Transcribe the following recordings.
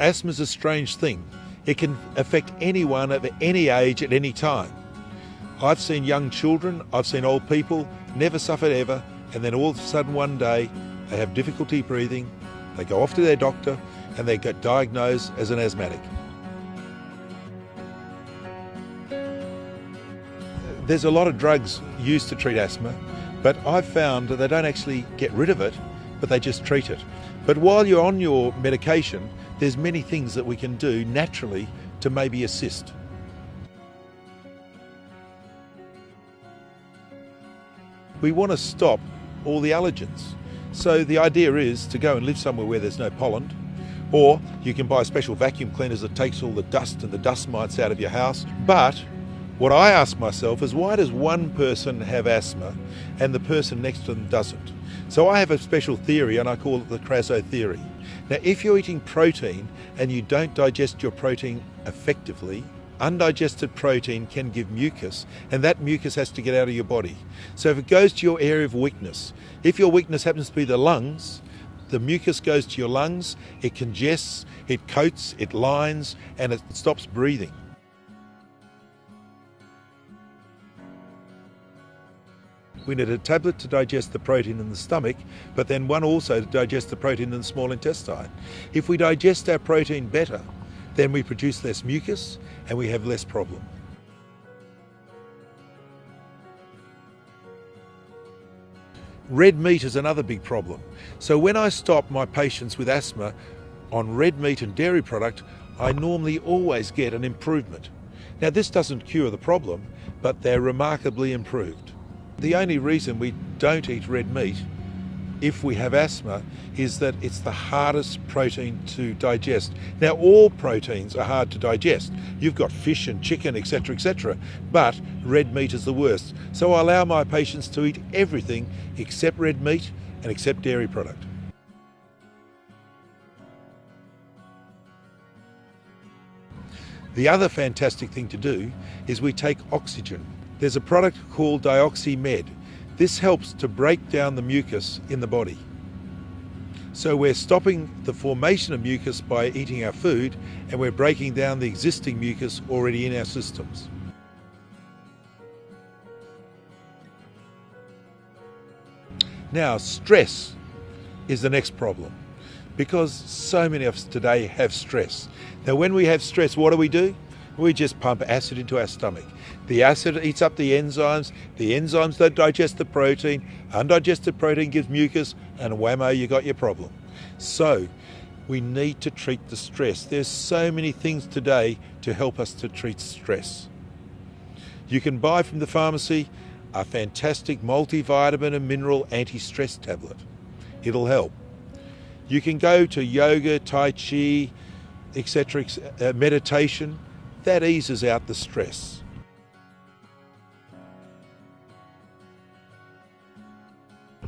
Asthma is a strange thing. It can affect anyone of any age at any time. I've seen young children, I've seen old people, never suffered ever, and then all of a sudden one day they have difficulty breathing, they go off to their doctor and they get diagnosed as an asthmatic. There's a lot of drugs used to treat asthma, but I've found that they don't actually get rid of it, but they just treat it. But while you're on your medication, there's many things that we can do naturally to maybe assist. We want to stop all the allergens. So the idea is to go and live somewhere where there's no pollen, or you can buy special vacuum cleaners that takes all the dust and the dust mites out of your house. But what I ask myself is, why does one person have asthma and the person next to them doesn't? So I have a special theory, and I call it the Crasso theory. Now, if you're eating protein and you don't digest your protein effectively, undigested protein can give mucus, and that mucus has to get out of your body. So if it goes to your area of weakness, if your weakness happens to be the lungs, the mucus goes to your lungs, it congests, it coats, it lines, and it stops breathing. We need a tablet to digest the protein in the stomach, but then one also to digest the protein in the small intestine. If we digest our protein better, then we produce less mucus and we have less problem. Red meat is another big problem. So when I stop my patients with asthma on red meat and dairy product, I normally always get an improvement. Now, this doesn't cure the problem, but they're remarkably improved. The only reason we don't eat red meat if we have asthma is that it's the hardest protein to digest. Now, all proteins are hard to digest. You've got fish and chicken, etc., but red meat is the worst. So I allow my patients to eat everything except red meat and except dairy product. The other fantastic thing to do is we take oxygen. There's a product called dioxymed. This helps to break down the mucus in the body. So we're stopping the formation of mucus by eating our food, and we're breaking down the existing mucus already in our systems. Now, stress is the next problem, because so many of us today have stress. Now, when we have stress, what do? We just pump acid into our stomach. The acid eats up the enzymes don't digest the protein, undigested protein gives mucus, and whammo, you got your problem. So we need to treat the stress. There's so many things today to help us to treat stress. You can buy from the pharmacy a fantastic multivitamin and mineral anti-stress tablet. It'll help. You can go to yoga, tai chi, etc., meditation. That eases out the stress.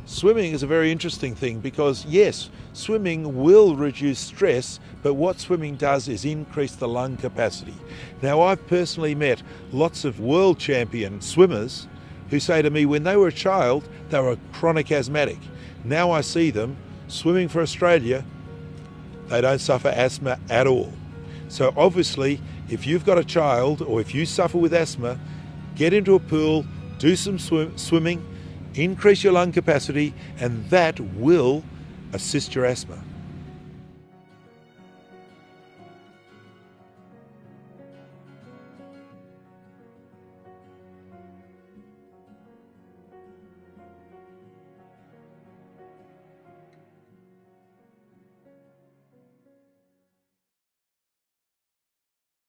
Swimming is a very interesting thing because, yes, swimming will reduce stress, but what swimming does is increase the lung capacity. Now, I've personally met lots of world champion swimmers who say to me when they were a child, they were a chronic asthmatic. Now I see them swimming for Australia, they don't suffer asthma at all. So obviously, if you've got a child or if you suffer with asthma, get into a pool, do some swimming, increase your lung capacity, and that will assist your asthma.